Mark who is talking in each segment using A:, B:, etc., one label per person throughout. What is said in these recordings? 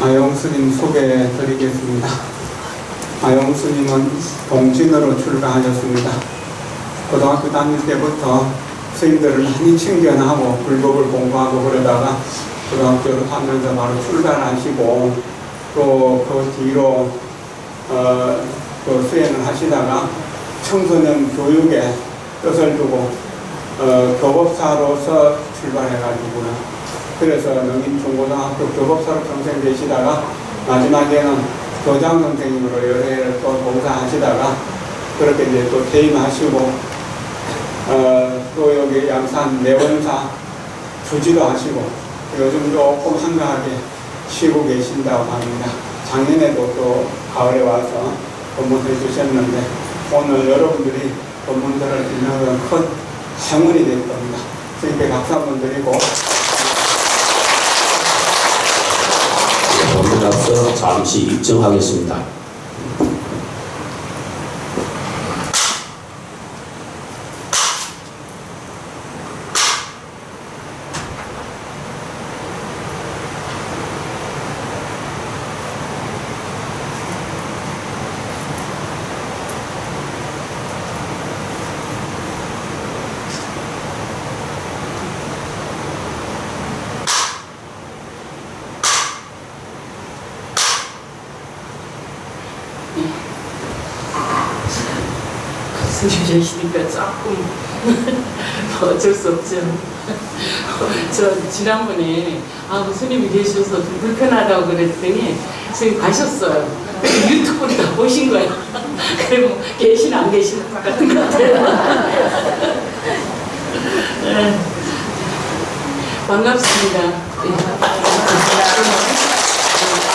A: 아영 스님 소개해 드리겠습니다. 아영 스님은 동진으로 출가하셨습니다. 고등학교 다닐 때부터 스님들을 많이 친견하고 불법을 공부하고 그러다가 고등학교를 하면서 바로 출가하시고 또 그 뒤로 또 수행을 하시다가 청소년 교육에 뜻을 두고 교법사로서 출발해가지고요. 그래서 능인중고등학교 교법사로 평생 계시다가 마지막에는 교장 선생님으로 여러 해를 또 봉사하시다가 그렇게 이제 또 퇴임하시고 또 여기 양산 내원사 주지도 하시고 요즘 조금 한가하게 쉬고 계신다고 합니다. 작년에도 또 가을에 와서 법문해 주셨는데 오늘 여러분들이 법문들을 듣는 건 큰 행운이 될 겁니다. 그러니까 박수 한번 드리고
B: 법문 앞서 잠시 입증하겠습니다.
C: 스님 계시니까 조금 어쩔 수 없죠. 저 지난번에 스님이 계셔서 좀 불편하다고 그랬더니 스님 가셨어요. 유튜브를 다 보신 거예요. 그리고 계시나 안 계시나 똑같은 것 같아요. 네. 반갑습니다. 네.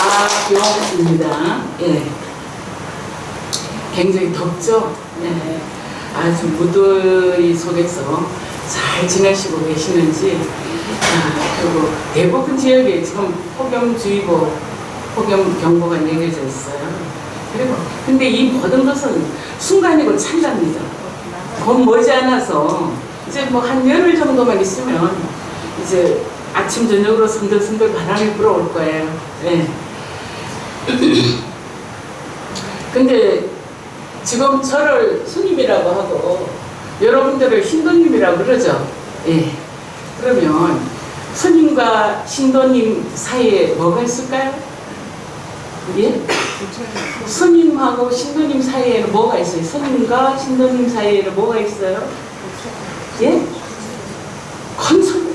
C: 아병입니다. 예. 굉장히 덥죠? 네. 아주 무더위 속에서 잘 지내시고 계시는지 그리고 대부분 지역에 지금 폭염주의보, 폭염경보가 내려져 있어요. 그리고 근데 이 모든 것은 순간이고 찰나입니다. 곧 머지않아서 이제 뭐 한 열흘 정도만 있으면 이제 아침 저녁으로 선들선들 바람이 불어올 거예요. 네. 근데 지금 저를 스님이라고 하고 여러분들을 신도님이라고 그러죠. 예. 그러면 스님과 신도님 사이에 뭐가 있을까요? 예? 스님하고 신도님 사이에는 뭐가 있어요? 스님과 신도님 사이에는 뭐가 있어요? 예? 큰 소리.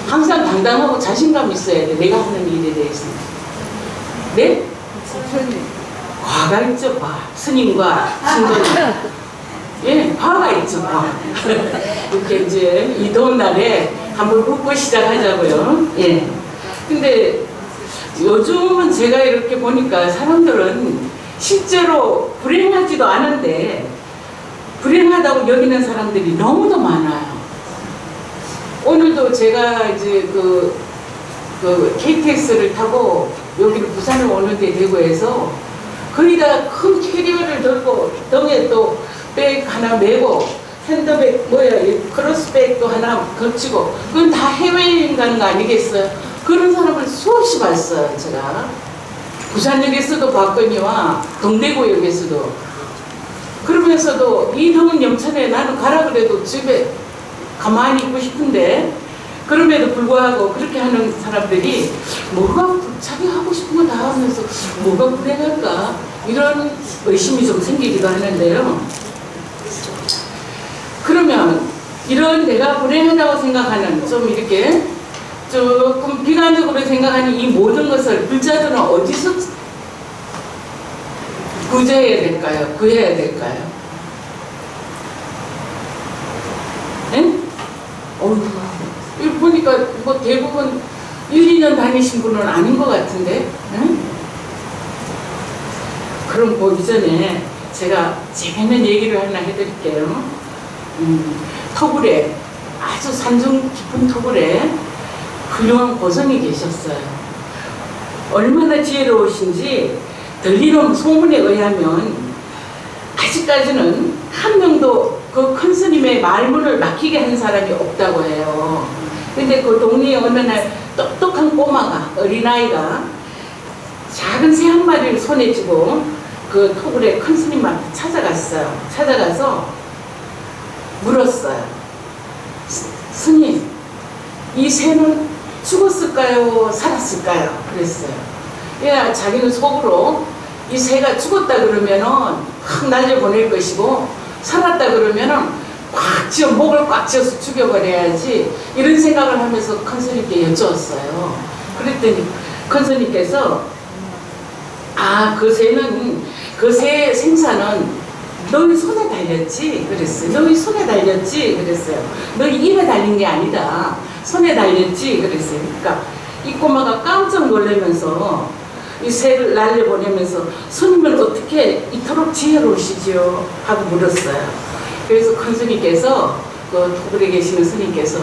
C: 항상 당당하고 자신감 있어야 돼. 내가 하는 일에 대해서. 네? 과가 있죠, 과. 스님과 신도님. 예, 과가 있죠, 과. 이렇게 이제 이 더운 날에 한번 붓고 시작하자고요. 예. 근데 요즘은 제가 이렇게 보니까 사람들은 실제로 불행하지도 않은데 불행하다고 여기는 사람들이 너무도 많아요. 오늘도 제가 이제 그 KTX를 타고 여기를 부산을 오는데 대구에서 거의 다 큰 캐리어를 들고 등에 또 백 하나 메고 핸드백 크로스백도 하나 걸치고 그건 다 해외여행 가는 거 아니겠어요? 그런 사람을 수없이 봤어요. 제가 부산역에서도 봤거니와 동대구역에서도. 그러면서도 이 더운 염천에 나는 가라 그래도 집에 가만히 있고 싶은데 그럼에도 불구하고 그렇게 하는 사람들이 뭐가 자기 하고 싶은 거 다 하면서 뭐가 불행할까 이런 의심이 좀 생기기도 하는데요. 그러면 이런 내가 불행하다고 생각하는 좀 이렇게 조금 비관적으로 생각하는 이 모든 것을 불자들은 어디서 구제해야 될까요? 구해야 될까요? 응? 이거 보니까 뭐 대부분 1, 2년 다니신 분은 아닌 것 같은데, 응? 그럼 보기 전에 제가 재밌는 얘기를 하나 해드릴게요. 터굴에, 아주 산중 깊은 터굴에 훌륭한 고성이 계셨어요. 얼마나 지혜로우신지 들리는 소문에 의하면 아직까지는 한 명도 그 큰 스님의 말문을 막히게 한 사람이 없다고 해요. 근데 그 동네에 어느 날 똑똑한 꼬마가, 어린아이가 작은 새 한 마리를 손에 쥐고 그 토굴에 큰 스님한테 찾아갔어요. 찾아가서 물었어요. 스님, 이 새는 죽었을까요? 살았을까요? 그랬어요. 야, 자기는 속으로 이 새가 죽었다 그러면은 확 날려보낼 것이고 살았다 그러면은 목을 꽉 쥐어서 죽여버려야지, 이런 생각을 하면서 큰 스님께 여쭈었어요. 그랬더니 큰 스님께서 그 새는, 그 새 생사는 너희 손에 달렸지 그랬어요. 너희 손에 달렸지 그랬어요. 너희 입에 달린 게 아니다. 손에 달렸지 그랬어요. 그러니까 이 꼬마가 깜짝 놀라면서 이 새를 날려보내면서 스님은 어떻게 이토록 지혜로우시지요? 하고 물었어요. 그래서 큰 스님께서, 그 토굴에 계시는 스님께서,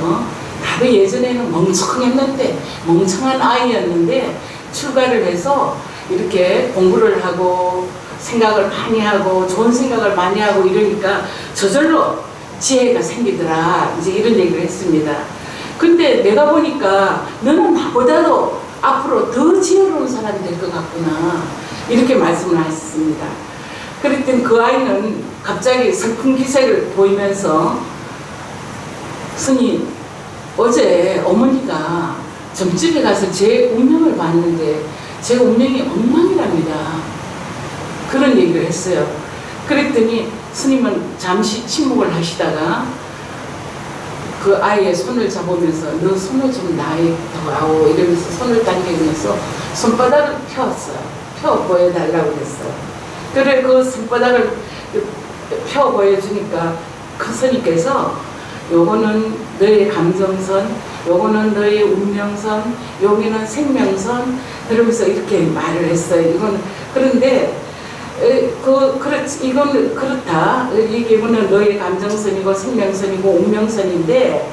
C: 나도 예전에는 멍청했는데, 멍청한 아이였는데 출가를 해서 이렇게 공부를 하고 생각을 많이 하고 좋은 생각을 많이 하고 이러니까 저절로 지혜가 생기더라, 이제 이런 얘기를 했습니다. 근데 내가 보니까 너는 나보다도 앞으로 더 지혜로운 사람이 될 것 같구나, 이렇게 말씀을 하셨습니다. 그랬더니 그 아이는 갑자기 슬픈 기색을 보이면서, 스님, 어제 어머니가 점집에 가서 제 운명을 봤는데 제 운명이 엉망이랍니다. 그런 얘기를 했어요. 그랬더니 스님은 잠시 침묵을 하시다가 그 아이의 손을 잡으면서 너 손을 좀 놔요 이러면서 손을 당기면서 손바닥을 펴었어요. 펴 보여달라고 그랬어요. 그래, 그 손바닥을 펴 보여주니까 큰 스님께서 요거는 너의 감정선, 요거는 너의 운명선, 여기는 생명선, 그러면서 이렇게 말을 했어요. 이건 그런데 이건 그렇다. 이거는 너의 감정선이고 생명선이고 운명선인데,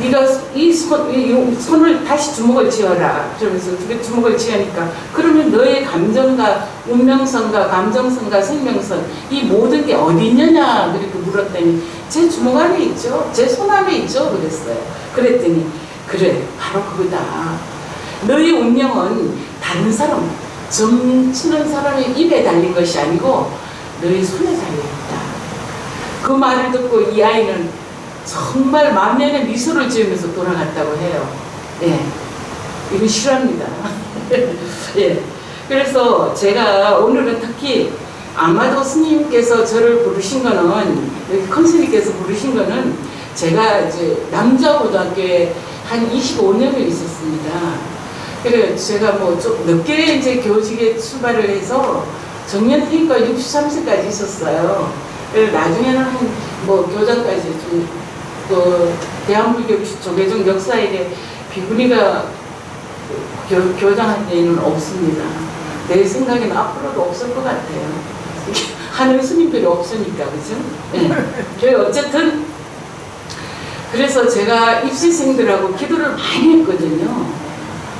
C: 네가 이 손을 다시 주먹을 쥐어라. 그러면서 주먹을 쥐으니까, 그러면 너의 감정과 운명선과 감정선과 생명선, 이 모든 게 어디 있느냐 그렇게 물었더니 제 주먹 안에 있죠. 제 손 안에 있죠. 그랬어요. 그랬더니 그래, 바로 그거다. 너의 운명은 다른 사람, 점치는 사람의 입에 달린 것이 아니고 너의 손에 달려있다. 그 말을 듣고 이 아이는 정말 만면에 미소를 지으면서 돌아갔다고 해요. 예, 이거 싫어합니다. 예, 그래서 제가 오늘은 특히 아마도 스님께서 저를 부르신 거는, 여기 큰 스님께서 부르신 거는, 제가 이제 남자고등학교에 한 25년을 있었습니다. 그래, 제가 뭐 좀 늦게 이제 교직에 출발을 해서 정년퇴임과 63세까지 있었어요. 그래, 나중에는 한 뭐 교장까지 좀, 그 대한불교 조계종 역사에 비구니가 교장한 데는 없습니다. 내 생각에는 앞으로도 없을 것 같아요. 하늘 스님들이 없으니까, 그죠? 네. 어쨌든 그래서 제가 입시생들하고 기도를 많이 했거든요.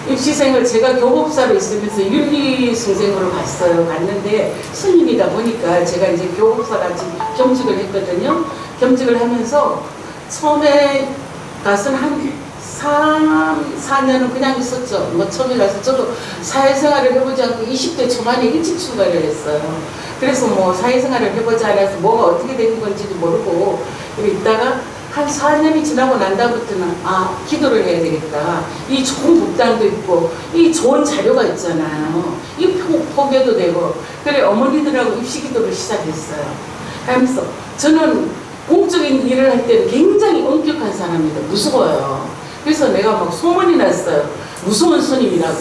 C: 입시생을 제가 교법사로 있으면서 윤리승생으로 갔는데 스님이다 보니까 제가 이제 교법사같이 겸직을 했거든요. 겸직을 하면서 처음에 가서는 한 4년은 그냥 있었죠. 뭐 처음에 가서 저도 사회생활을 해보지 않고 20대 초반에 일찍 출가를 했어요. 그래서 뭐 사회생활을 해보지 않아서 뭐가 어떻게 되는 건지도 모르고 있다가 한 4년이 지나고 난 다음부터는 기도를 해야 되겠다. 이 좋은 복당도 있고 이 좋은 자료가 있잖아요. 이 포교도 되고, 그래 어머니들하고 입시기도를 시작했어요. 하면서 저는 공적인 일을 할 때는 굉장히 엄격한 사람입니다. 무서워요. 그래서 내가 막 소문이 났어요. 무서운 스님이라고.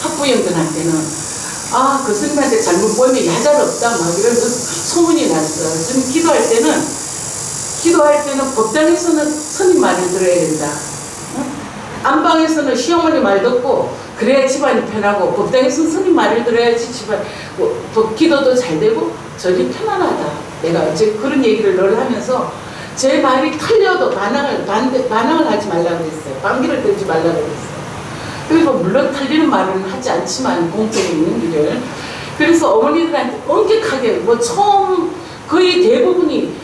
C: 학부형들한테는 그 스님한테 잘못 보이면 야잘없다 막 이러면서 소문이 났어요. 저는 기도할 때는 법당에서는 스님 말을 들어야 된다. 안방에서는 시어머니 말 듣고 그래야 집안이 편하고, 법당에서는 스님 말을 들어야지 집안, 기도도 잘 되고 절이 편안하다. 내가 이제 그런 얘기를 늘 하면서 제 말이 틀려도 반항을 하지 말라고 했어요. 반기를 들지 말라고 했어요. 그리고 물론 틀리는 말은 하지 않지만 공적인 있는 길을. 그래서 어머니들한테 엄격하게 뭐 처음 거의 대부분이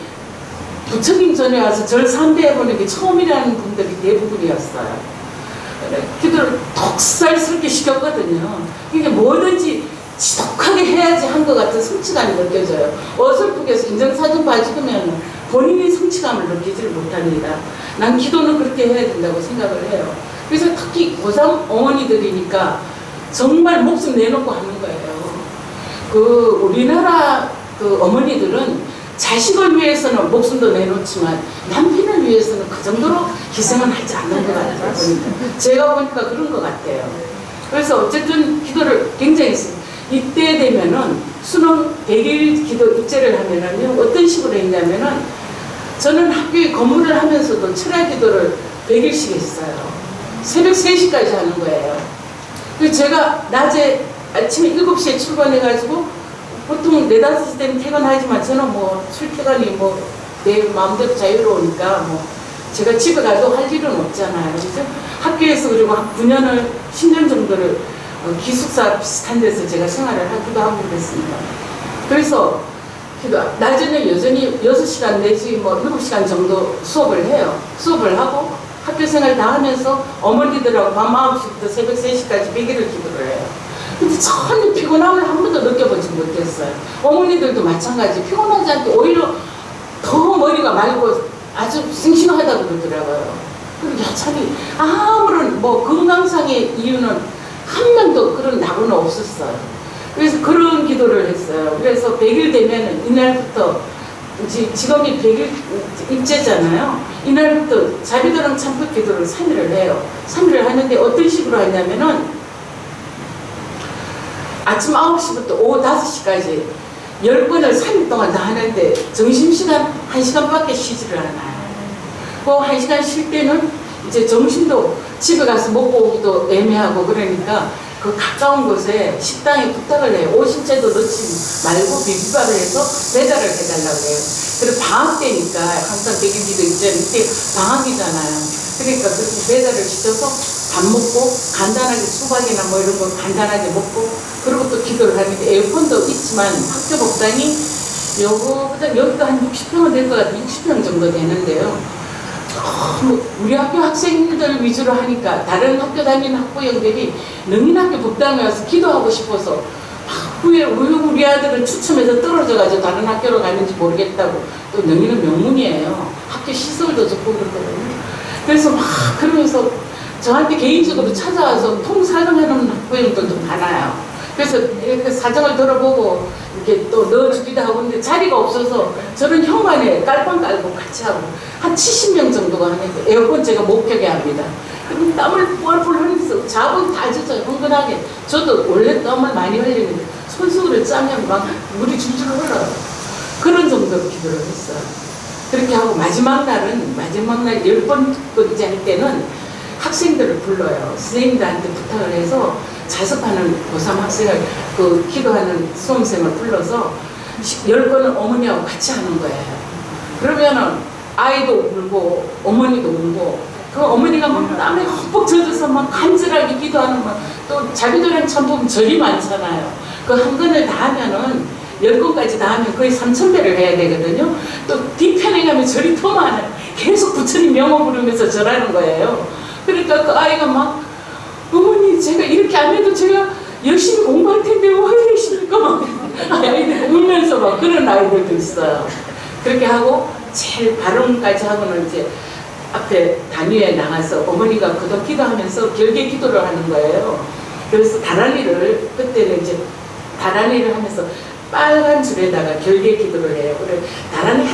C: 부처님 전에 와서 절 삼배해보는 게 처음이라는 분들이 대부분이었어요. 기도를 독살스럽게 시켰거든요. 이게 뭐든지 지독하게 해야지 한 것 같은 성취감이 느껴져요. 어설프게 해서 인정사진 봐주면 본인이 성취감을 느끼지를 못합니다. 난 기도는 그렇게 해야 된다고 생각을 해요. 그래서 특히 고3 어머니들이니까 정말 목숨 내놓고 하는 거예요. 우리나라 어머니들은 자식을 위해서는 목숨도 내놓지만 남편을 위해서는 그 정도로 희생은 하지 않는 것 같아요. 제가 보니까 그런 것 같아요. 그래서 어쨌든 기도를 굉장히 했습니다. 이때 되면은 수능 100일 기도 입제를 하면은요, 어떤 식으로 했냐면은 저는 학교에 근무를 하면서도 철야 기도를 100일씩 했어요. 새벽 3시까지 하는 거예요. 그래서 제가 낮에 아침에 7시에 출근해가지고 보통 4, 5시 되면 퇴근하지만 저는 뭐 출퇴근이 내 마음대로 자유로우니까 제가 집에 가도 할 일은 없잖아요. 그래서 학교에서 그리고 한 9년을 10년 정도를 기숙사 비슷한 데서 제가 생활을 하기도 하고 그랬습니다. 그래서 낮에는 여전히 6시간 내지 7시간 정도 수업을 해요. 수업을 하고 학교 생활 다 하면서 어머니들하고 밤 9시부터 새벽 3시까지 100일을 기도를 해요. 근데 전혀 피곤함을 한 번도 느껴보지 못했어요. 어머니들도 마찬가지. 피곤하지 않게 오히려 더 머리가 맑고 아주 싱싱하다고 그러더라고요. 그리고 야참이 아무런 건강상의 이유는 한 명도 그런 낙오는 없었어요. 그래서 그런 기도를 했어요. 그래서 100일 되면 이날부터 지금이 100일 입제잖아요. 이날부터 자비도랑 참법 기도를 3일을 해요. 3일을 하는데 어떤 식으로 하냐면은 아침 9시부터 오후 5시까지 10번을 3일 동안 다 하는데 점심시간 1시간밖에 쉬지를 않아요. 그 1시간 쉴 때는 이제 점심도 집에 가서 먹고 오기도 애매하고 그러니까 그 가까운 곳에 식당에 부탁을 해요. 오신채도 넣지 말고 비빔밥을 해서 배달을 해달라고 해요. 그리고 방학 때니까 항상 100일기도 있잖아요. 이때 방학이잖아요. 그러니까 그렇게 배달을 시켜서 밥 먹고 간단하게 수박이나 이런 거 간단하게 먹고 그리고 또 기도를 하는데 에어컨도 있지만 학교 복당이 여기도 한 60평은 될 것 같아요. 60평 정도 되는데요. 우리 학교 학생들 위주로 하니까 다른 학교 다니는 학부형들이 능인학교 복당에 와서 기도하고 싶어서 왜 우리 아들을 추첨해서 떨어져가지고 다른 학교로 가는지 모르겠다고. 또 능인은 명문이에요. 학교 시설도 좋고 그렇거든요. 그래서 그러면서 저한테 개인적으로 찾아와서 통사정하는 학부형들도 많아요. 그래서 이렇게 사정을 들어보고 이렇게 또 넣어주기도 하고 근데 자리가 없어서 저는 현관에 깔방 깔고 같이 하고 한 70명 정도가 하는데 에어컨 제가 못 켜게 합니다. 그럼 땀을 뻘뻘 흘리면서 자국 다 젖어요. 흥건하게. 저도 원래 땀을 많이 흘리는데 손수건을 짜면 막 물이 줄줄 흘러요. 그런 정도로 기도를 했어요. 그렇게 하고 마지막 날 10번째 할 때는 학생들을 불러요. 선생님들한테 부탁을 해서 자습하는 고3 학생을 기도하는 수험생을 불러서 10번은 어머니하고 같이 하는 거예요. 그러면은 아이도 울고 어머니도 울고 그 어머니가 막 땀에 흠뻑 젖어서 막 간절하게 기도하는 또 자비도랑 참보면 절이 많잖아요. 그 한 건을 다 하면은 10건까지 다 하면 거의 3,000배를 해야 되거든요. 또 뒤편에 가면 절이 더 많아요. 계속 부처님 명호 부르면서 절하는 거예요. 그러니까 그 아이가 막 어머니 제가 이렇게 안 해도 제가 열심히 공부할 텐데 왜 이러십니까? 막 아이들 울면서 막 그런 아이들도 있어요. 그렇게 하고 제일 발언까지 하고는 이제 앞에 단위에 나가서 어머니가 그동안 기도하면서 결계 기도를 하는 거예요. 그래서 다란이를 그때는 이제 다란이를 하면서 빨간 줄에다가 결계 기도를 해요. 그래 다란이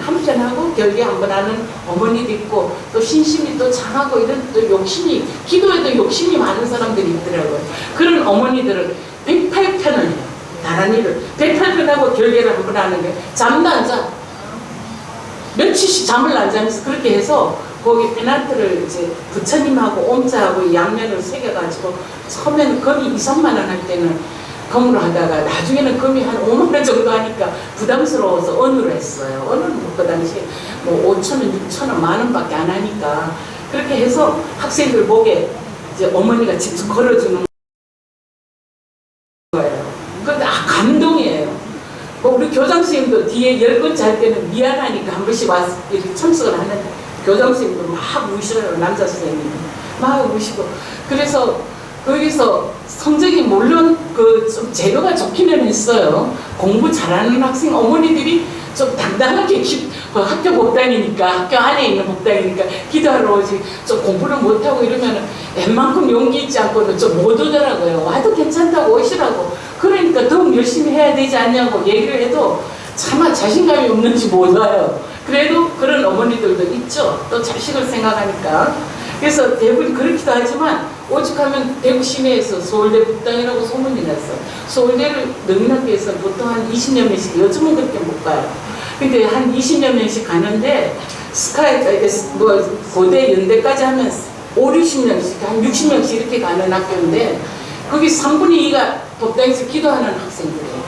C: 한편하고 결계 한 번 하는 어머니도 있고 또 신심이 또 장하고 이런 또 욕심이 기도에도 욕심이 많은 사람들이 있더라고요. 그런 어머니들은 108편을 해요. 다란이를 108편 하고 결계를 한 번 하는 거예요. 잠도 안 자. 며칠씩 잠을 안 자면서 그렇게 해서 거기 페나트를 이제 부처님하고 옴자하고 양면을 새겨가지고 처음에는 금이 2, 3만 원 할 때는 금으로 하다가 나중에는 금이 한 5만 원 정도 하니까 부담스러워서 은으로 했어요. 은은 그 당시에 5천 원, 6천 원, 만 원밖에 안 하니까 그렇게 해서 학생들 목에 이제 어머니가 직접 걸어주는 거예요. 근데 감동이에요. 우리 교장 선생님도 뒤에 10번째 할 때는 미안하니까 한 번씩 와서 이렇게 참석을 하는데 교장 선생님도 막 우시라요. 남자 선생님이 막 우시고. 그래서 거기서 성적이 물론 좀 재료가 좋기는 했어요. 공부 잘하는 학생 어머니들이 좀 당당하게 학교 복당이니까, 학교 안에 있는 복당이니까 기도하러 오지, 좀 공부를 못하고 이러면 웬만큼 용기 있지 않고는 좀 못 오더라고요. 와도 괜찮다고 오시라고. 그러니까 더욱 열심히 해야 되지 않냐고 얘기를 해도 차마 자신감이 없는지 못 와요. 그래도 그런 어머니들도 있죠. 또 자식을 생각하니까. 그래서 대부분 그렇기도 하지만 오죽하면 대구 시내에서 서울대 북당이라고 소문이 났어. 서울대를 능력에서 보통 한 20여 명씩, 요즘은 그렇게 못 가요. 근데 한 20여 명씩 가는데 고대 연대까지 하면 5, 60명씩, 한 60명씩 이렇게 가는 학교인데 거기 3분의 2가 법당에서 기도하는 학생들이에요.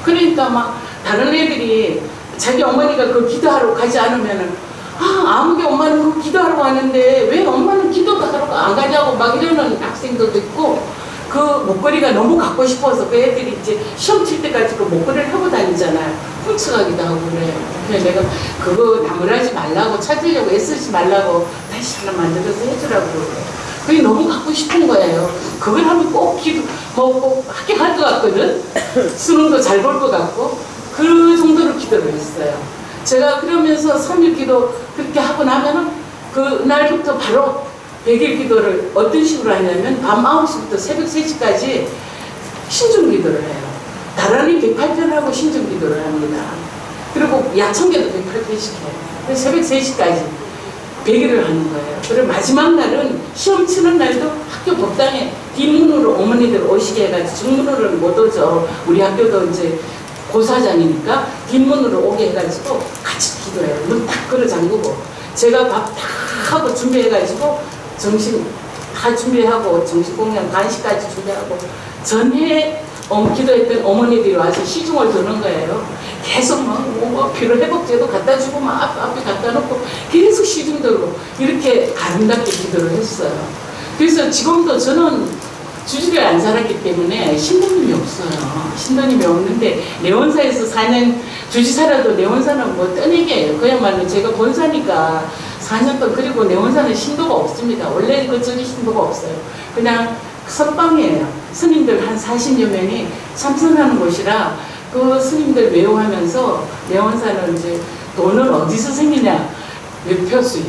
C: 그러니까 막 다른 애들이 자기 어머니가 그 기도하러 가지 않으면은 아무개 엄마는 그 기도하러 가는데 왜 엄마는 기도도 하러 안 가냐고 막 이러는 학생들도 있고, 그 목걸이가 너무 갖고 싶어서 그 애들이 이제 시험 칠 때까지 그 목걸이를 하고 다니잖아요. 훔쳐가기도 하고 그래요. 그래서 내가 그거 나무라지 말라고, 찾으려고 애쓰지 말라고 다시 하나 만들어서 해주라고 그래요. 그게 너무 갖고 싶은 거예요. 그걸 하면 꼭 꼭 합격할 것 같거든. 수능도 잘 볼 것 같고. 그 정도로 기도를 했어요. 제가 그러면서 3일 기도 그렇게 하고 나면은 그날부터 바로 100일 기도를 어떤 식으로 하냐면 밤 9시부터 새벽 3시까지 신중 기도를 해요. 다란히 108편하고 신중 기도를 합니다. 그리고 야청계도 108편씩 해요. 새벽 3시까지 100일을 하는 거예요. 그리고 마지막 날은 시험 치는 날도 학교 법당에 뒷문으로 어머니들 오시게 해가지고 정문으로는 못 오죠. 우리 학교도 이제 고사장이니까 뒷문으로 오게 해가지고 같이 기도해요. 문 딱 걸어 잠그고 제가 밥 다 하고 준비해가지고 점심 다 준비하고 점심 공연 간식까지 준비하고 전에 기도했던 어머니들이 와서 시중을 드는 거예요. 계속 막 피로 회복제도 갖다 주고 막 앞에 갖다 놓고 계속 시중 들고 이렇게 아름답게 기도를 했어요. 그래서 지금도 저는 주지를 안 살았기 때문에 신도님이 없어요. 신도님이 없는데 내원사에서 4년 주지 살아도 내원사는 뭐 떠내기예요. 그야말로 제가 본사니까 4년 동안. 그리고 내원사는 신도가 없습니다. 원래 저기 신도가 없어요. 그냥 선방이에요. 스님들 한 40여 명이 참선하는 곳이라 그 스님들 외우하면서 내원사는 이제 돈은 어디서 생기냐, 매표 수입.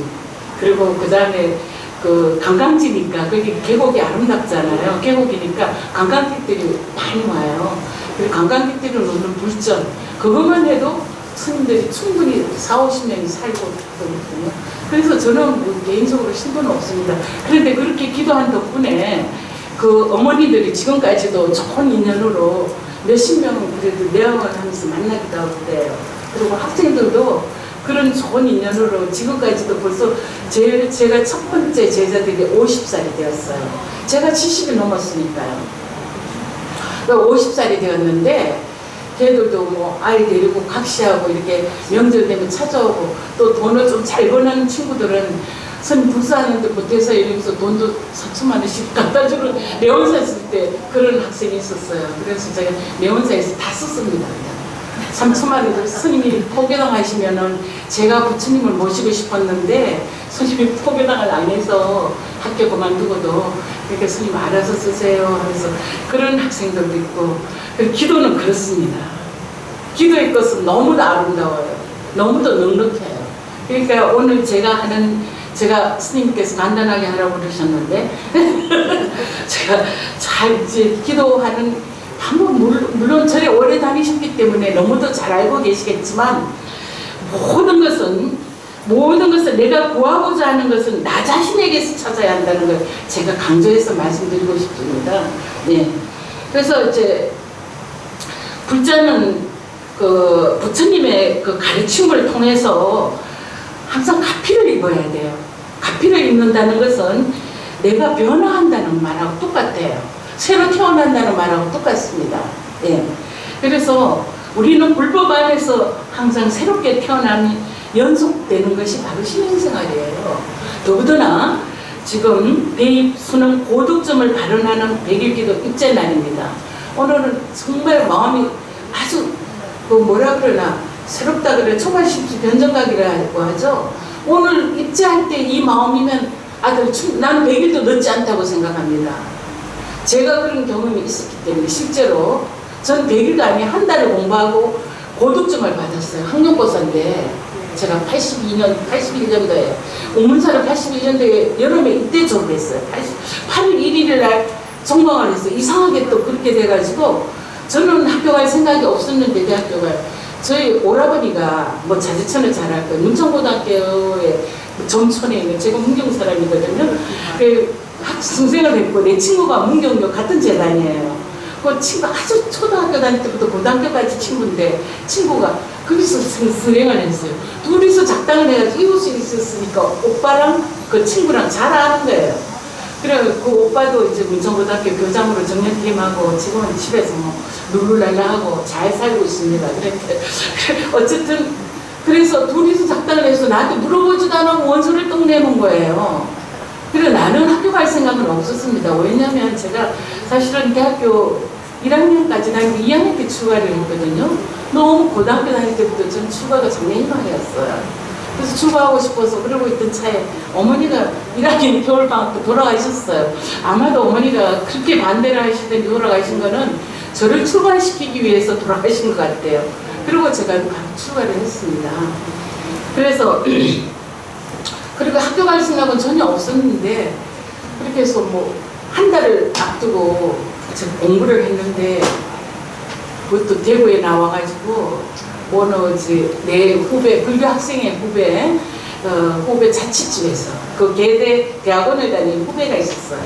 C: 그리고 그 다음에 그 관광지니까 거기 계곡이 아름답잖아요. 계곡이니까 관광객들이 많이 와요. 그리고 관광객들이 오는 불전, 그것만 해도 스님들이 충분히 4, 50명이 살고 있거든요. 그래서 저는 뭐 개인적으로 신도는 없습니다. 그런데 그렇게 기도한 덕분에 그 어머니들이 지금까지도 좋은 인연으로 몇십 명은 그래도 내원을 하면서 만나기도 하고 그래요. 그리고 학생들도 그런 좋은 인연으로 지금까지도 벌써 제가 첫 번째 제자들이 50살이 되었어요. 제가 70이 넘었으니까요. 그러니까 50살이 되었는데 걔들도 뭐 아이 데리고 각시하고 이렇게 명절 되면 찾아오고, 또 돈을 좀 잘 버는 친구들은 선 불사하는데 못해서 이러면서 돈도 4천만 원씩 갖다 주는, 내원사 있을 때 그런 학생이 있었어요. 그래서 제가 내원사에서 다 썼습니다. 3천만 원을 스님이 포교당 하시면은 제가 부처님을 모시고 싶었는데 스님이 포교당을 안 해서 학교 그만두고도 그러니까 스님 알아서 쓰세요 하면서 그런 학생들도 있고. 그리고 기도는 그렇습니다. 기도의 것은 너무도 아름다워요. 너무도 넉넉해요. 그러니까 오늘 제가 스님께서 간단하게 하라고 그러셨는데 제가 잘 이제 기도하는 방법, 물론 절에 오래 다니셨기 때문에 너무도 잘 알고 계시겠지만 모든 것은 내가 구하고자 하는 것은 나 자신에게서 찾아야 한다는 걸 제가 강조해서 말씀드리고 싶습니다. 네. 그래서 이제 불자는 그 부처님의 그 가르침을 통해서 항상 가피를 입어야 돼요. 가피를 입는다는 것은 내가 변화한다는 말하고 똑같아요. 새로 태어난다는 말하고 똑같습니다. 예. 그래서 우리는 불법 안에서 항상 새롭게 태어남이 연속되는 것이 바로 신행생활이에요. 더구나 지금 대입 수능 고득점을 발언하는 100일 기도 입제 날입니다. 오늘은 정말 마음이 아주 뭐라 그러나 새롭다 그래, 초발심지 변정각이라고 하죠. 오늘 입제할 때 이 마음이면 아들, 나는 100일도 늦지 않다고 생각합니다. 제가 그런 경험이 있었기 때문에 실제로 전 100일도 아니고 한 달을 공부하고 고득점을 받았어요. 학력고사인데 제가 81년도에 우문사를 81년도에 여름에 이때 졸업했어요. 8월 1일 날 종강을 했어요. 이상하게 또 그렇게 돼가지고 저는 학교 갈 생각이 없었는데 대학교 갈 저희 오라버니가 뭐 자제천을 잘할 거예요. 문천고등학교에 점촌에 있는 제가 문경 사람이거든요. 그 학생을 했고 내 친구가 문경교 같은 재단이에요. 그 친구 아주 초등학교 다닐 때부터 고등학교까지 친구인데 친구가 거기서 수행을 했어요. 둘이서 작당을 해가지고 이웃이 있었으니까 오빠랑 그 친구랑 잘 아는 거예요. 그래 그 오빠도 이제 문천고등학교 교장으로 정년퇴임하고 지금은 집에서 뭐 룰루랄라하고 잘 살고 있습니다. 그랬대. 어쨌든 그래서 둘이서 작당을 해서 나한테 물어보지도 않고 원서를 떡 내는 거예요. 그래 나는 학교 갈 생각은 없었습니다. 왜냐면 제가 사실은 대학교 1학년까지 다니고 2학년 때 출가를 했거든요. 너무 고등학교 다닐 때부터 전 출가가 장래희망이었어요. 그래서 출가하고 싶어서 그러고 있던 차에 어머니가 1학년 겨울방학 때 돌아가셨어요. 아마도 어머니가 그렇게 반대를 하시더니 돌아가신 거는 저를 출가시키기 위해서 돌아가신 것 같아요. 그리고 제가 출가를 했습니다. 그래서 그리고 학교 갈 생각은 전혀 없었는데 그렇게 해서 뭐 한 달을 앞두고 제가 공부를 했는데 그것도 대구에 나와가지고 어느 내 후배 불교 학생의 후배 자취집에서 그 계대 대학원을 다니는 후배가 있었어요.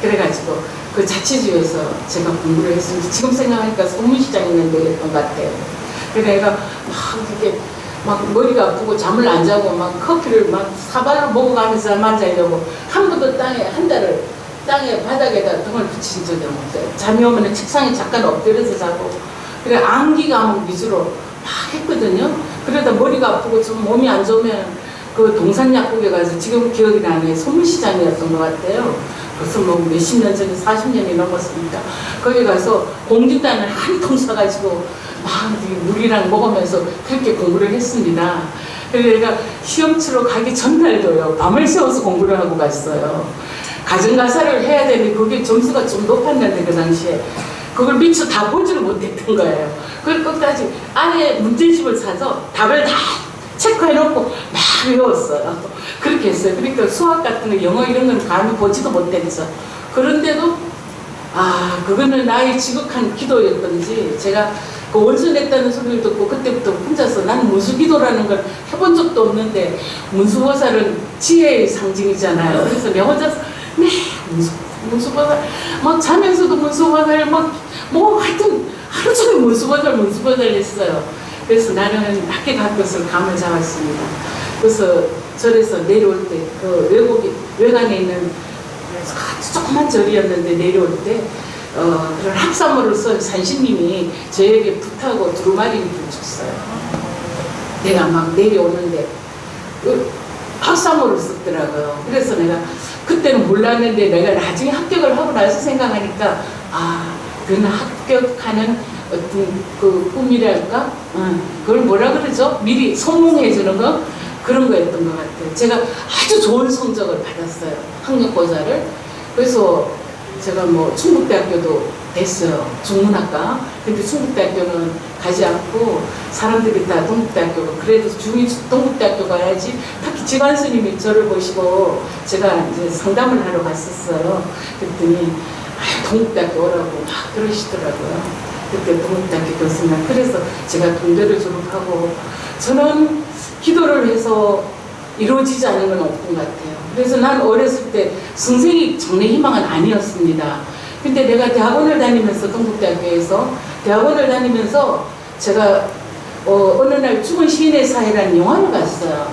C: 그래가지고 그 자취집에서 제가 공부를 했습니다. 지금 생각하니까 소문시장 있는 데였던 것 같아요. 그래서 내가 막 이렇게 막 머리가 아프고 잠을 안 자고 막 커피를 막 사발로 먹어가면서 잠 자려고 한 번도 한 달을 땅에 바닥에다 등을 붙인 적이 없어요. 잠이 오면 책상에 잠깐 엎드려서 자고 그래 암기과목 위주로 막 했거든요. 그러다 머리가 아프고 좀 몸이 안 좋으면 그 동산약국에 가서 지금 기억이 나네 소문시장이었던 것 같아요. 벌써 뭐 몇십 년 전에 40년이 넘었으니까 거기 가서 공진단을 한 통 사가지고 막 물이랑 먹으면서 그렇게 공부를 했습니다. 그래서 내가 시험 치러 가기 전날도요 밤을 새워서 공부를 하고 갔어요. 가정가사를 해야 되는데 그게 점수가 좀 높았는데 그 당시에 그걸 미처 다 보지를 못했던 거예요. 그걸 끝까지 안에 문제집을 사서 답을 다 체크해놓고 막 외웠어요. 그렇게 했어요. 그러니까 수학 같은 거 영어 이런 건 감히 보지도 못했죠. 그런데도 그거는 나의 지극한 기도였던지 제가 그 원수 냈다는 소리를 듣고 그때부터 혼자서 난 문수기도라는 걸 해본 적도 없는데 문수보살은 지혜의 상징이잖아요. 그래서 내가 혼자서 문수보살 막 자면서도 문수보살 뭐 하여튼 하루 종일 문수보살 했어요. 그래서 나는 학교 갈 것을 감을 잡았습니다. 그래서 절에서 내려올 때 그 외관에 있는 아주 조그만 절이었는데 내려올 때 그런 합사물을 쓴 산신님이 저에게 붓하고 두루마리를 줬어요. 내가 막 내려오는데 합사물을 썼더라고요. 그래서 내가 그때는 몰랐는데 내가 나중에 합격을 하고 나서 생각하니까 그는 합격하는 어떤 그 꿈이랄까? 그걸 뭐라 그러죠? 미리 소문해 주는 거? 그런 거였던 것 같아요. 제가 아주 좋은 성적을 받았어요. 학력고사를. 그래서 제가 뭐 충북대학교도 됐어요. 중문학과. 근데 충북대학교는 가지 않고 사람들이 다 동국대학교가 그래도 중위 동국대학교 가야지. 특히 지관 스님이 저를 보시고 제가 이제 상담을 하러 갔었어요. 그랬더니 동국대학교 오라고 막 그러시더라고요. 그때 동국대학교 교수님. 그래서 제가 동대를 졸업하고 저는 기도를 해서 이루어지지 않은 건 없던 것 같아요. 그래서 난 어렸을 때 선생이 장래희망은 아니었습니다. 근데 내가 대학원을 다니면서 동국대학교에서 대학원을 다니면서 제가 어느 날 죽은 시인의 사회라는 영화를 봤어요.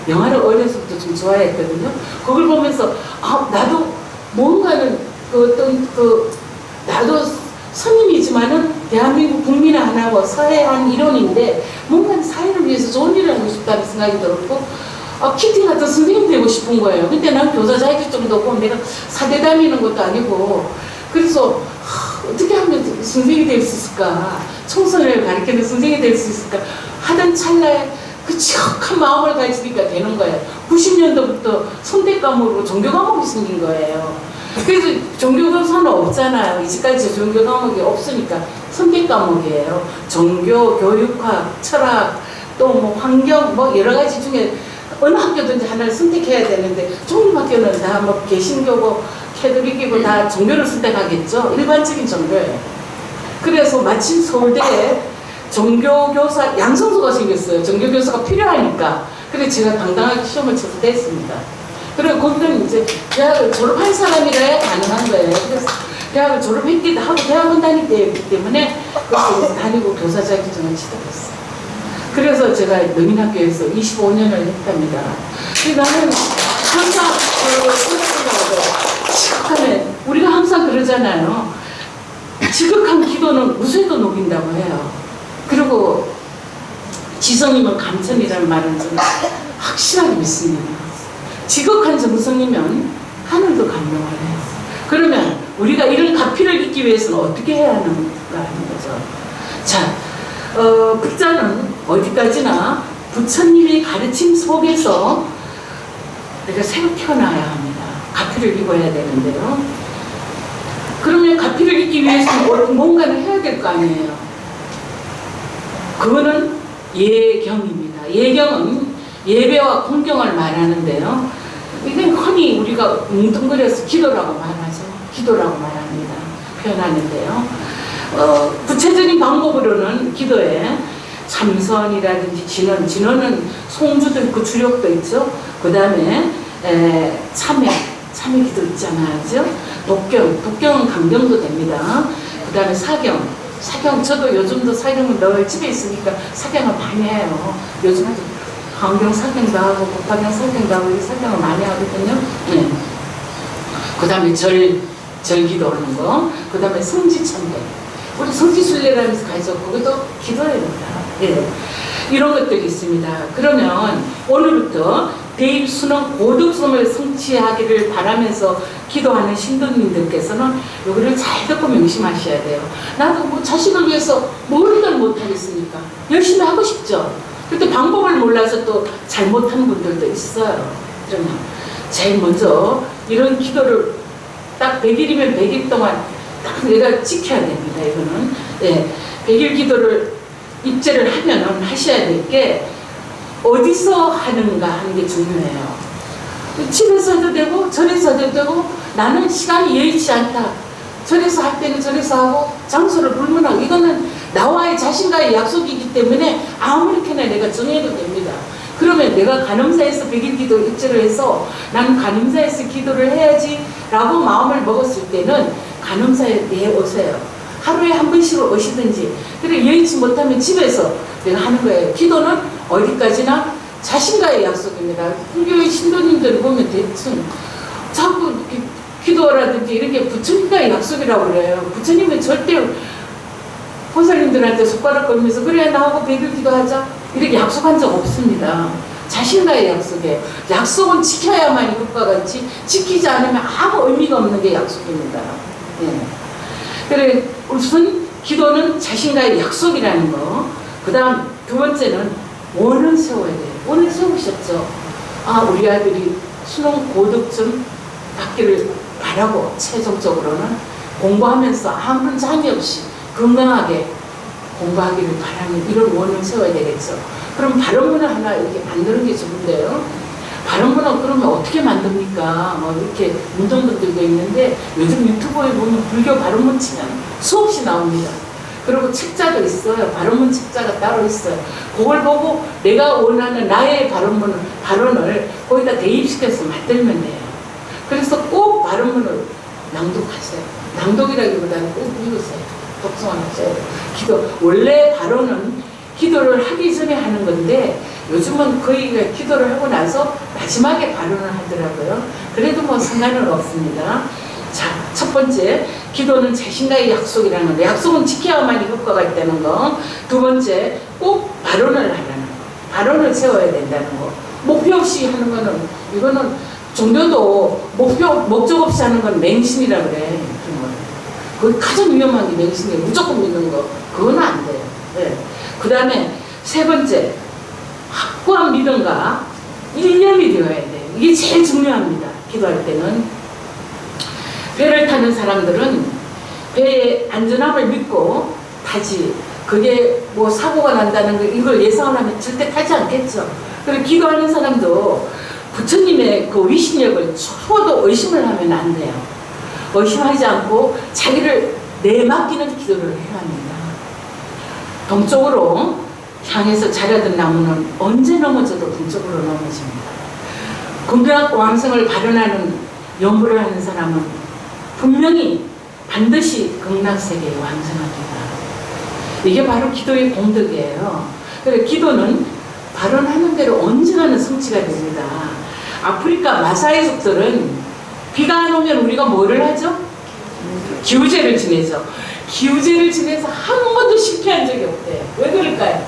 C: 영화를 어려서부터 좀 좋아했거든요. 그걸 보면서 나도 뭔가는 나도 선임이지만은 대한민국 국민의 하나고 사회의 한 일원인데 뭔가 사회를 위해서 좋은 일을 하고 싶다는 생각이 들었고 키티 같은 선생님 되고 싶은 거예요. 근데 난 교사 자격증도 없고 내가 사대 다니는 것도 아니고 그래서 어떻게 하면 선생이 될 수 있을까? 청소년을 가르치는 선생이 될 수 있을까? 하던 찰나에 그 지역한 큰 마음을 가지니까 되는 거예요. 90년도부터 선택 과목으로 종교 과목이 생긴 거예요. 그래서 종교 교사는 없잖아요. 이제까지 종교 과목이 없으니까 선택 과목이에요. 종교, 교육학, 철학, 또 뭐 환경, 뭐 여러 가지 중에 어느 학교든지 하나를 선택해야 되는데 종립학교는 다 뭐 개신교고 캐톨릭이고 다 종교를 선택하겠죠. 일반적인 종교예요. 그래서 마침 서울대에 종교교사 양성소가 생겼어요. 종교교사가 필요하니까. 그래서 제가 당당하게 시험을 쳐서 됐습니다. 그리고 거기는 이제 대학을 졸업한 사람이라야 가능한 거예요. 그래서 대학을 졸업했기도 하고 대학원 다닐 때였기 때문에 그래서 다니고 교사 자격증을 취득했어요. 그래서 제가 농인학교에서 25년을 했답니다. 근데 나는 항상 지극하면 우리가 항상 그러잖아요. 지극한 기도는 무쇠도 녹인다고 해요. 그리고 지성이면 감천이라는 말은 저는 확실하게 믿습니다. 지극한 정성이면 하늘도 감동을 해요. 그러면 우리가 이런 가피를 잇기 위해서는 어떻게 해야 하는가 하는 거죠. 자, 국자는 어디까지나 부처님의 가르침 속에서 내가 새로 태어나야 합니다. 가피를 입어야 되는데요. 그러면 가피를 입기 위해서는 뭔가를 해야 될 거 아니에요. 그거는 예경입니다. 예경은 예배와 공경을 말하는데요. 이건 흔히 우리가 뭉뚱그려서 기도라고 말하죠. 기도라고 말합니다. 표현하는데요. 구체적인 방법으로는 기도에 참선이라든지 진언은 송주도 있고 주력도 있죠. 그 다음에 참회 기도 있잖아요. 독경은 강경도 됩니다. 그 다음에 사경, 저도 요즘도 사경을 늘 집에 있으니까 사경을 많이 해요. 요즘 강경 사경도 하고 곱하경 사경도 하고 사경을 많이 하거든요. 네. 그 다음에 절기도 하는 거, 그 다음에 성지천대. 우리 성지순례라면서 가죠. 거기도 기도입니다. 예. 이런 것들이 있습니다. 그러면 오늘부터 대입 수능 고득점을 성취하기를 바라면서 기도하는 신도님들께서는 여기를 잘 듣고 명심하셔야 돼요. 나도 뭐 자식을 위해서 뭐를 못하겠습니까? 열심히 하고 싶죠. 그때 방법을 몰라서 또 잘못하는 분들도 있어요. 그러면 제일 먼저 이런 기도를 딱 100일이면 100일 동안 딱 내가 지켜야 됩니다. 이거는. 예. 100일 기도를 입제를 하면은 하셔야 될 게 어디서 하는가 하는 게 중요해요. 집에서 해도 되고 절에서 해도 되고 나는 시간이 여의치 않다. 절에서 할 때는 절에서 하고 장소를 불문하고 이거는 나와의 자신과의 약속이기 때문에 아무렇게나 내가 정해도 됩니다. 그러면 내가 간음사에서 100일 기도 입제를 해서 나는 간음사에서 기도를 해야지 라고 마음을 먹었을 때는 간음사에 오세요. 하루에 한 번씩은 오시든지 그래 여의치 못하면 집에서 내가 하는 거예요. 기도는 어디까지나 자신과의 약속입니다. 불교의 신도님들 보면 대충 자꾸 기도라든지 이런 게 부처님과의 약속이라고 그래요. 부처님은 절대 보살님들한테 손가락 걸면서 그래 나하고 100일 기도하자 이렇게 약속한 적 없습니다. 자신과의 약속이에요. 약속은 지켜야만 이것과 같이 지키지 않으면 아무 의미가 없는 게 약속입니다. 예. 그래 우선 기도는 자신과의 약속이라는 거. 그 다음 두 번째는 원을 세워야 돼요. 원을 세우셨죠. 아 우리 아들이 수능 고득점 받기를 바라고 최종적으로는 공부하면서 아무런 장애 없이 건강하게 공부하기를 바라는 이런 원을 세워야 되겠죠. 그럼 발언문을 하나 이렇게 만드는 게 좋은데요. 발언문은 그러면 어떻게 만듭니까? 뭐 이렇게 문정분들도 있는데 요즘 유튜브에 보면 불교 발언문 치면 수없이 나옵니다. 그리고 책자도 있어요. 발언문 책자가 따로 있어요. 그걸 보고 내가 원하는 나의 발언을 거기다 대입시켜서 만들면 돼요. 그래서 꼭 발언문을 낭독하세요. 낭독이라기보다는 꼭 읽으세요. 독서만 하셔야 돼요. 기도. 원래 발언은 기도를 하기 전에 하는 건데 요즘은 거의 기도를 하고 나서 마지막에 발언을 하더라고요. 그래도 뭐 상관은 없습니다. 자, 첫 번째, 기도는 자신과의 약속이라는 거. 약속은 지켜야만 효과가 있다는 거. 두 번째, 꼭 발언을 하라는 거. 발언을 세워야 된다는 거. 목표 없이 하는 거는, 이거는 종교도 목적 없이 하는 건 맹신이라 그래. 그건 가장 위험한 게 맹신이에요. 무조건 믿는 거. 그건 안 돼요. 네. 그 다음에 세 번째, 확고한 믿음과 일념이 되어야 돼요. 이게 제일 중요합니다. 기도할 때는. 배를 타는 사람들은 배의 안전함을 믿고 타지. 그게 뭐 사고가 난다는 거 이걸 예상을 하면 절대 타지 않겠죠. 그리고 기도하는 사람도 부처님의 그 위신력을 초도 의심을 하면 안 돼요. 의심하지 않고 자기를 내맡기는 기도를 해야 합니다. 동쪽으로 향해서 자라던 나무는 언제 넘어져도 동쪽으로 넘어집니다. 공덕 왕성을 발현하는 연구를 하는 사람은 분명히 반드시 극락세계에 왕성합니다. 이게 바로 기도의 공덕이에요. 그래서 기도는 발언하는 대로 언젠가는 성취가 됩니다. 아프리카 마사이族들은 비가 안 오면 우리가 뭐를 하죠? 기우제를 지내죠. 기우제를 지내서 한 번도 실패한 적이 없대요. 왜 그럴까요?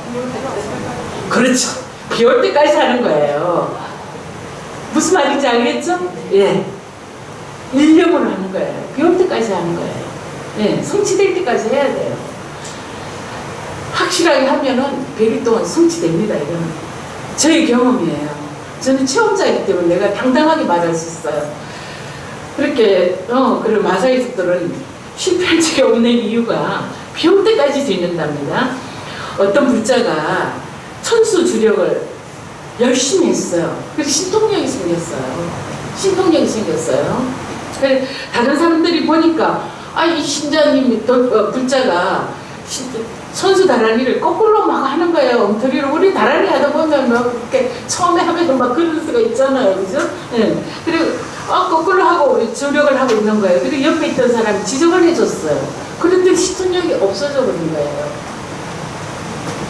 C: 그렇죠. 비 올 때까지 하는 거예요. 무슨 말인지 알겠죠? 예. 일념으로 하는 거예요. 비 올 때까지 하는 거예요. 예. 성취될 때까지 해야 돼요. 확실하게 하면은 100일 동안 성취됩니다. 이거는 저의 경험이에요. 저는 체험자이기 때문에 내가 당당하게 말할 수 있어요. 그렇게 그리고 마사이족들은 실패한 적이 없는 이유가 비 올 때까지 지낸답니다. 어떤 불자가 천수 주력을 열심히 했어요. 그래서 신통력이 생겼어요. 신통력이 생겼어요. 그래서 다른 사람들이 보니까 이 신자님 불자가 선수 다란이를 거꾸로 막 하는 거예요. 엉터리로. 우리 다란이 하다 보면 막 이렇게 처음에 하면 막 그럴 수가 있잖아요. 그죠? 네. 그리고 거꾸로 하고 주력을 하고 있는 거예요. 그리고 옆에 있던 사람이 지적을 해줬어요. 그런데 시통력이 없어져 버린 거예요.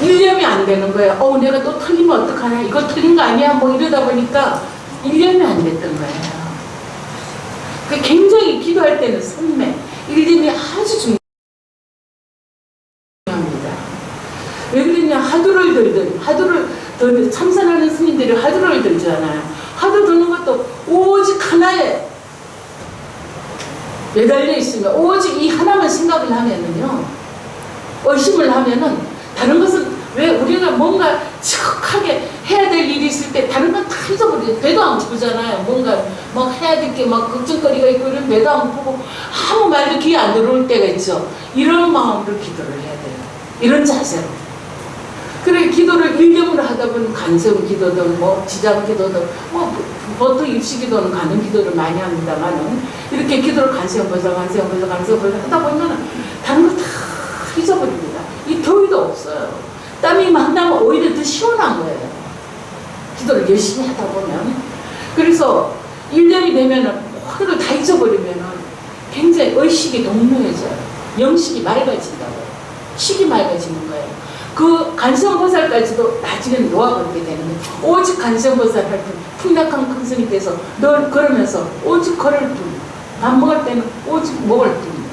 C: 일념이 안 되는 거예요. 내가 또 틀리면 어떡하나? 이거 틀린 거 아니야? 뭐 이러다 보니까 일념이 안 됐던 거예요. 굉장히 기도할 때는 선매, 일념이 아주 중요합니다. 왜 그러냐? 하두를 들든, 참선하는 스님들이 하두를 들잖아요. 하두 드는 것도 오직 하나에 매달려 있으면, 오직 이 하나만 생각을 하면은요, 의심을 하면은, 다른 것은 왜 우리가 뭔가 지극하게 해야 될 일이 있을 때 다른 건 다 잊어버려요. 배도 안 고프잖아요. 뭔가 막 해야 될 게 막 걱정거리가 있고 이런 배도 안 고프고 아무 말도 귀에 안 들어올 때가 있죠. 이런 마음으로 기도를 해야 돼요. 이런 자세로. 그래 기도를 일념으로 하다 보면 간성 기도든 뭐 지장 기도든 뭐 보통 입시 기도는 가는 기도를 많이 합니다만은 이렇게 기도를 간성벌서 하다 보면 다른 거 다 잊어버립니다. 이 더위도 없어요. 땀이 막 나면 오히려 더 시원한 거예요. 기도를 열심히 하다 보면. 그래서 일념이 되면은 모든 걸 다 잊어버리면은 굉장히 의식이 동무해져요. 영식이 맑아진다고요. 식이 맑아지는 거예요. 그 간성보살까지도 나중에는 놓아버리게 되는 거예요. 오직 간성보살 할 뿐, 풍락한 큰 스님께서 늘 걸으면서 오직 걸을 뿐, 밥 먹을 때는 오직 먹을 뿐,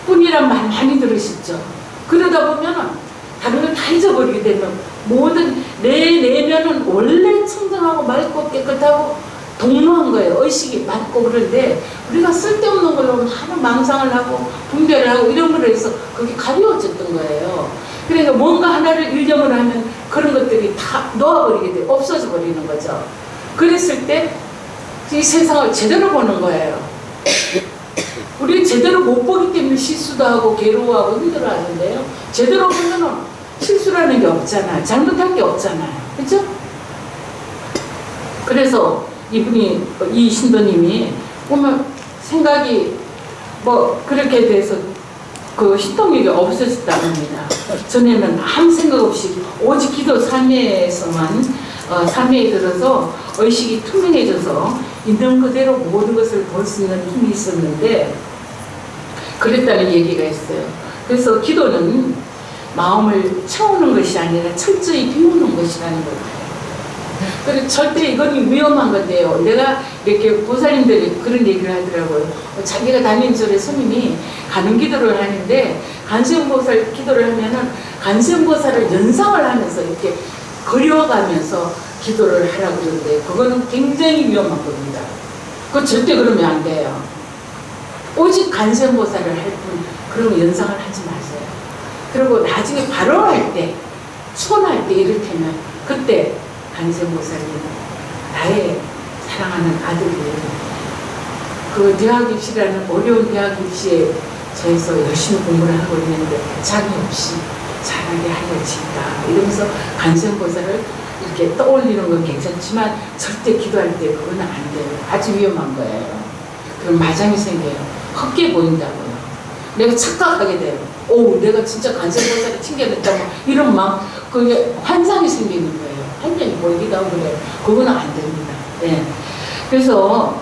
C: 뿐이란 말 많이 들으시죠? 그러다 보면은 다른 걸 다 잊어버리게 되면 모든 내 내면은 원래 청정하고 맑고 깨끗하고 동로한 거예요. 의식이 맞고. 그런데 우리가 쓸데없는 걸로 많은 망상을 하고 분별을 하고 이런 걸로 해서 그게 가려워졌던 거예요. 그러니까 뭔가 하나를 일념을 하면 그런 것들이 다 놓아버리게 돼, 없어져 버리는 거죠. 그랬을 때 이 세상을 제대로 보는 거예요. 우리는 제대로 못 보기 때문에 실수도 하고 괴로워하고 힘들어하는데요. 제대로 보면은 실수라는 게 없잖아요. 잘못한 게 없잖아요. 그렇죠? 그래서 이 신도님이 보면 생각이 뭐 그렇게 돼서 그 신통력이 없어졌다고 합니다. 전에는 아무 생각 없이 오직 기도 삼매에서만 삼매에 들어서 의식이 투명해져서 있는 그대로 모든 것을 볼 수 있는 힘이 있었는데 그랬다는 얘기가 있어요. 그래서 기도는 마음을 채우는 것이 아니라 철저히 비우는 것이라는 거예요. 그리고 절대 이건 위험한 건데요. 내가 이렇게 보살님들이 그런 얘기를 하더라고요. 자기가 다니는 절에 스님이 가는 기도를 하는데 간세음보살 기도를 하면은 간세음보살을 연상을 하면서 이렇게 그려가면서 기도를 하라고 그러는데 그거는 굉장히 위험한 겁니다. 그거 절대 그러면 안 돼요. 오직 간세음보살을 할 뿐 그런 연상을 하지 마세요. 그리고 나중에 발언할 때, 수언할 때 이를테면 그때 간세보살님, 나의 사랑하는 아들이 그 대학 입시라는 어려운 대학 입시에 저에서 열심히 공부를 하고 있는데 장애 없이 잘하게 하여진다 이러면서 간세보살을 이렇게 떠올리는 건 괜찮지만 절대 기도할 때 그거는 안 돼요. 아주 위험한 거예요. 그럼 마장이 생겨요. 헛게 보인다고요. 내가 착각하게 돼요. 오, 내가 진짜 간세보살을 튕겨냈다 뭐 이런 막 그게 환상이 생기는 거예요. 환상이 보이기도 하고 그래요. 그거는 안 됩니다. 네. 그래서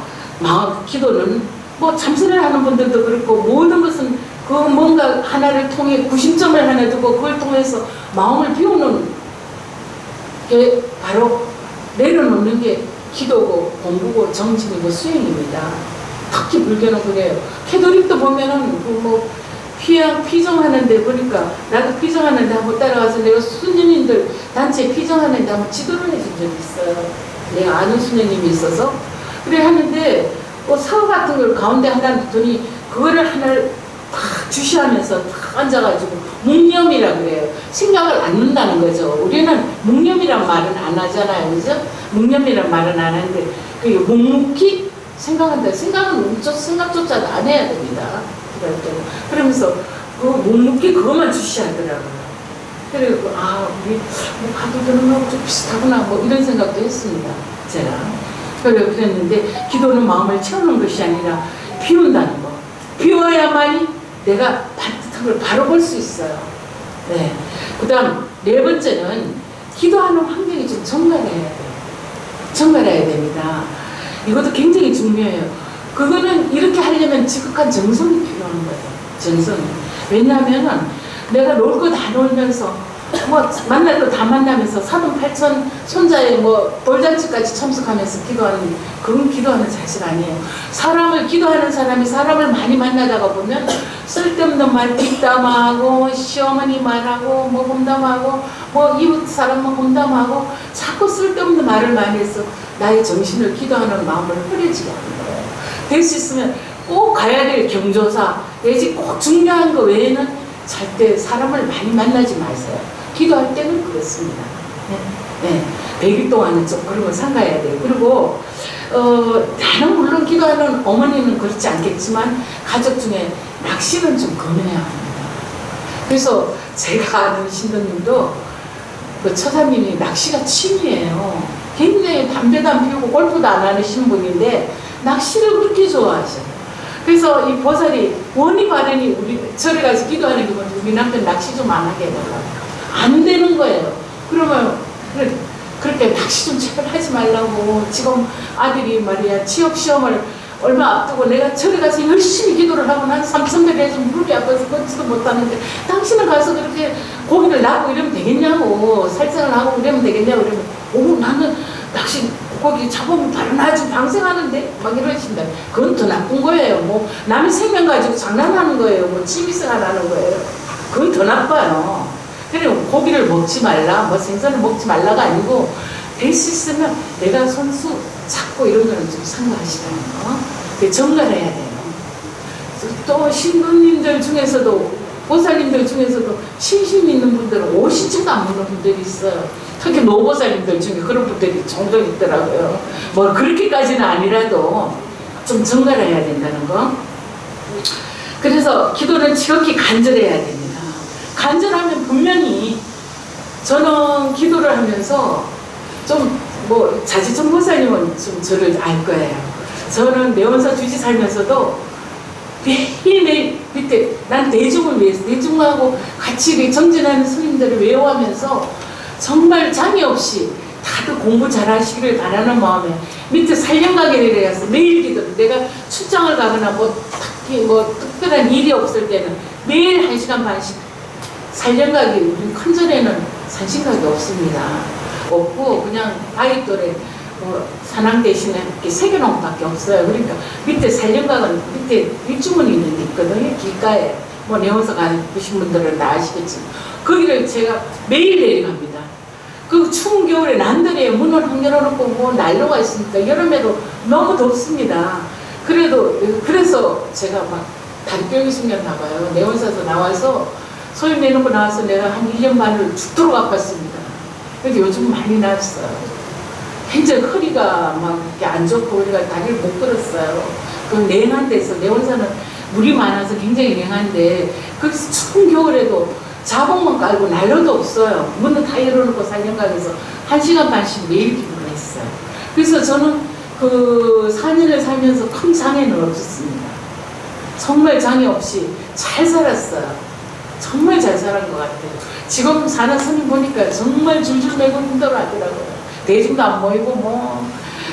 C: 기도는 뭐 참선을 하는 분들도 그렇고 모든 것은 그 뭔가 하나를 통해 구심점을 하나 두고 그걸 통해서 마음을 비우는 게 바로 내려놓는 게 기도고 공부고 정진이고 수행입니다. 특히 불교는 그래요. 캐도릭도 보면은 그 피정하는데 보니까 나도 피정하는데 한번 따라가서 내가 수녀님들 단체 피정하는데 한번 지도를 해준 적이 있어요. 내가 아는 수녀님이 있어서 그래 하는데 사과 같은 걸 가운데 하나 뒀더니 그거를 하나를 탁 주시하면서 탁 앉아가지고 묵념이라 그래요. 생각을 안 넣는다는 거죠. 우리는 묵념이란 말은 안 하잖아요. 그죠? 묵념이란 말은 안 하는데 그게 묵묵히 생각한다. 생각은 생각조차도 안 해야 됩니다. 그럴 때는. 그러면서 그 묵묵히 그것만 주시하더라고요. 그리고 우리 가도 되는 거하고 좀 비슷하구나 뭐 이런 생각도 했습니다. 제가. 그랬는데 기도는 마음을 채우는 것이 아니라 비운다는 거. 비워야만이 내가 반듯한 걸 바로 볼 수 있어요. 네. 그 다음 네 번째는 기도하는 환경이 좀 정갈해야 돼요. 정갈해야 됩니다. 이것도 굉장히 중요해요. 그거는 이렇게 하려면 지극한 정성이 필요한 거예요. 정성이. 왜냐하면은 내가 놀 거 다 놀면서 만날 거 다 만나면서 사돈팔촌 손자의 돌잔치까지 참석하면서 기도하는 그런 기도하는 자식 아니에요. 사람을 기도하는 사람이 사람을 많이 만나다가 보면 쓸데없는 말 뒷담하고 시어머니 말하고 험담하고 이웃 사람만 험담하고 자꾸 쓸데없는 말을 많이 해서 나의 정신을 기도하는 마음을 흐려지게 하는 거예요. 될 수 있으면 꼭 가야 될 경조사 내지 꼭 중요한 거 외에는 절대 사람을 많이 만나지 마세요. 기도할 때는 그렇습니다. 네. 100일 동안은 좀 그런 걸 삼가야 돼요. 그리고 나는 물론 기도하는 어머니는 그렇지 않겠지만 가족 중에 낚시는 좀 금해야 합니다. 그래서 제가 아는 신도님도 그 처사님이 낚시가 취미예요. 굉장히 담배도 안 피우고 골프도 안 하시는 분인데 낚시를 그렇게 좋아하셔요. 그래서 이 보살이 원이 바르니 우리 절에 가서 기도하는 게 우리 남편 낚시 좀 안 하게 해달라고. 안 되는 거예요. 그러면 그렇게 낚시 좀 제발 하지 말라고. 지금 아들이 말이야 취업 시험을 얼마 앞두고 내가 절에 가서 열심히 기도를 하고 난 삼성백에서 무릎이 아파서 걷지도 못하는데 당신은 가서 그렇게 고기를 낚고 이러면 되겠냐고. 살생을 하고 이러면 되겠냐고. 이러면 나는 낚시 거기 잡으면 바로 나중 방생하는데 막 이러신다. 그건 더 나쁜 거예요. 남의 생명 가지고 장난하는 거예요. 취미생활 하는 거예요. 그건 더 나빠요. 그래 고기를 먹지 말라, 생선을 먹지 말라가 아니고 될 수 있으면 내가 손수 잡고 이런 거는 좀 삼가하시라는 거. 정갈해야 돼요. 또 신부님들 중에서도 보살님들 중에서도 신심 있는 분들은 오신채도 안 먹는 분들이 있어요. 특히 노보살님들 중에 그런 분들이 종종 있더라고요. 그렇게까지는 아니라도 좀 정갈해야 된다는 거. 그래서 기도는 지극히 간절해야 됩니다. 간절하면 분명히 저는 기도를 하면서 자지천 보살님은 좀 저를 알 거예요. 저는 내원사 주지 살면서도 매일매일 밑에 난 대중을 위해서 대중하고 같이 정진하는 스님들을 외워하면서 정말 장애 없이 다들 공부 잘하시기를 바라는 마음에 밑에 살령가게를 해서 매일 기도를 내가 출장을 가거나 특히 특별한 일이 없을 때는 매일 1시간 반씩 살령가게 우리 큰절에는 산신가게 없습니다. 없고 그냥 아이돌에 산항 대신에 이렇게 새겨놓은 것밖에 없어요. 그러니까 밑에 살령각은 밑에 윗주머니 있는 게 있거든요. 길가에 내원서 가신 분들은 다 아시겠지만 거기를 제가 매일 내려갑니다. 그 추운 겨울에 난들에 문을 한 열어놓고 난로가 있으니까 여름에도 너무 덥습니다. 그래서 제가 다리뼈이 생겼나 봐요. 내원사에서 나와서 소임 내놓고 나와서 내가 한 1년 반을 죽도록 아팠습니다. 그래서 요즘 많이 나았어요. 굉장히 허리가 막 이렇게 안 좋고 우리가 다리를 못 걸었어요. 그 냉한 데서 내원산은 물이 많아서 굉장히 냉한데 거기서 추운 겨울에도 자봉만 깔고 난로도 없어요. 문은 다 열어놓고 사령관에서 1시간 반씩 매일 기도를 했어요. 그래서 저는 그 4년을 살면서 큰 장애는 없었습니다. 정말 장애 없이 잘 살았어요. 정말 잘 살은 것 같아요. 지금 사는 스님 보니까 정말 줄줄 매고 힘들어 하더라고요. 대중도 안 모이고 뭐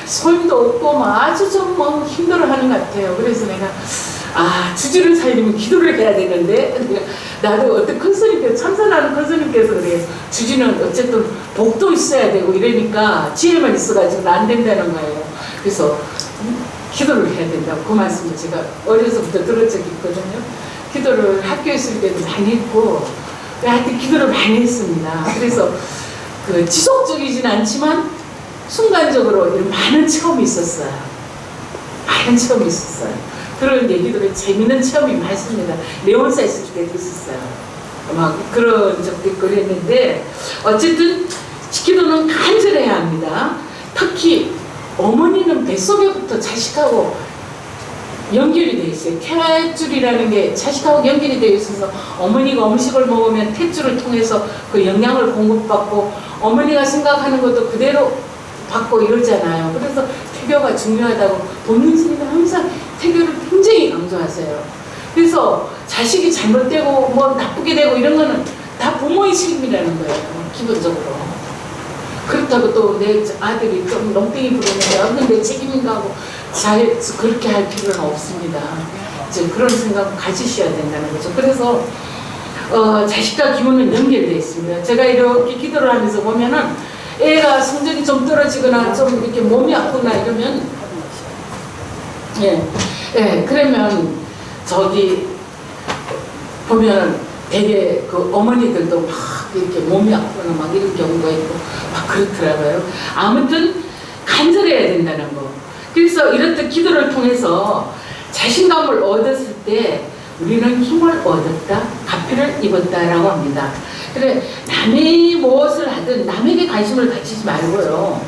C: 소임도 없고 뭐 아주 좀 뭐 힘들어 하는 것 같아요. 그래서 내가 주주를 살리면 기도를 해야 되는데 나도 어떤 큰 스님께서 참선하는 큰 스님께서 그래요. 주주는 어쨌든 복도 있어야 되고 이러니까 지혜만 있어가지고 안 된다는 거예요. 그래서 기도를 해야 된다고 그 말씀을 제가 어려서부터 들은 적이 있거든요. 기도를 학교에 있을 때도 많이 했고 하여튼 기도를 많이 했습니다. 그래서 그 지속적이진 않지만 순간적으로 이런 많은 체험이 있었어요. 많은 체험이 있었어요. 그런 얘기들을 재밌는 체험이 많습니다. 네온사 있을 때도 있었어요. 막 그런 적도 있고 그랬는데 어쨌든 기도는 간절해야 합니다. 특히 어머니는 뱃속에부터 자식하고 연결이 되어 있어요. 탯줄이라는 게 자식하고 연결이 되어 있어서 어머니가 음식을 먹으면 탯줄을 통해서 그 영양을 공급받고 어머니가 생각하는 것도 그대로 받고 이러잖아요. 그래서 태교가 중요하다고 본능 스님은 항상 태교를 굉장히 강조하세요. 그래서 자식이 잘못되고 뭐 나쁘게 되고 이런 거는 다 부모의 책임이라는 거예요. 기본적으로. 그렇다고 또 내 아들이 좀 농땡이 부르는데 없는 내 책임인가 하고 그렇게 할 필요는 없습니다. 이제 그런 생각을 가지셔야 된다는 거죠. 그래서 자식과 기운은 연결되어 있습니다. 제가 이렇게 기도를 하면서 보면은 애가 성적이 좀 떨어지거나 좀 이렇게 몸이 아프거나 이러면 그러면 저기 보면은 되게 그 어머니들도 막 이렇게 몸이 아프거나 막 이런 경우가 있고 막 그렇더라고요. 아무튼 간절해야 된다는 거. 그래서 이렇듯 기도를 통해서 자신감을 얻었을 때 우리는 힘을 얻었다, 가피를 입었다라고 합니다. 그래 남이 무엇을 하든 남에게 관심을 가지지 말고요.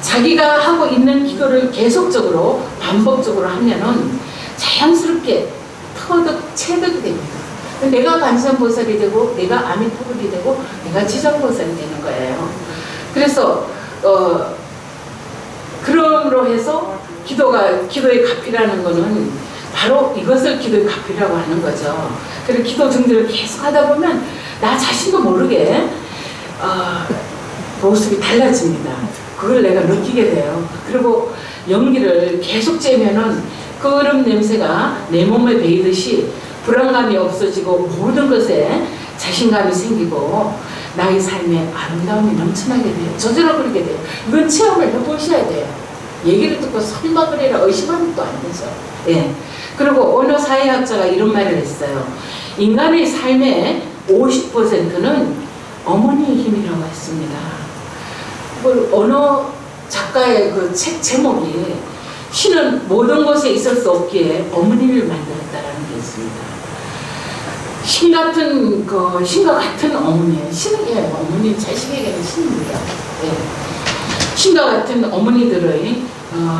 C: 자기가 하고 있는 기도를 계속적으로 반복적으로 하면은 자연스럽게 터득, 체득이 됩니다. 내가 관세음보살이 되고 내가 아미타불이 되고 내가 지정보살이 되는 거예요. 그래서 그럼으로 해서 기도의 가피라는 거는 바로 이것을 기도의 가피라고 하는 거죠. 그리고 기도 정진을 계속 하다 보면 나 자신도 모르게 모습이 달라집니다. 그걸 내가 느끼게 돼요. 그리고 연기를 계속 쬐면은 그 얼음 냄새가 내 몸에 배이듯이 불안감이 없어지고 모든 것에 자신감이 생기고 나의 삶에 아름다움이 넘쳐나게 돼요. 저절로 그렇게 돼요. 이건 체험을 해보셔야 돼요. 얘기를 듣고 설마 그래라 의심하면 또 안 되죠. 예. 그리고 어느 사회학자가 이런 말을 했어요. 인간의 삶의 50%는 어머니의 힘이라고 했습니다. 어느 작가의 그 책 제목이 신은 모든 곳에 있을 수 없기에 어머니를 만들었다라는 게 있습니다. 신과 같은 어머니예요. 신은 어머니 자식에게는 신입니다. 예. 신과 같은 어머니들의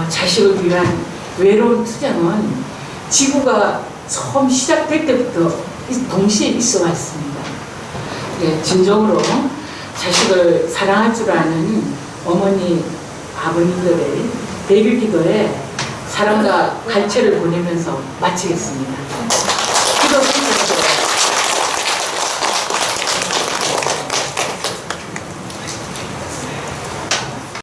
C: 자식을 위한 외로운 투쟁은 지구가 처음 시작될 때부터 동시에 있어 왔습니다. 예, 진정으로 자식을 사랑할 줄 아는 어머니, 아버님들의 대길 기도에 사랑과 갈채를 보내면서 마치겠습니다.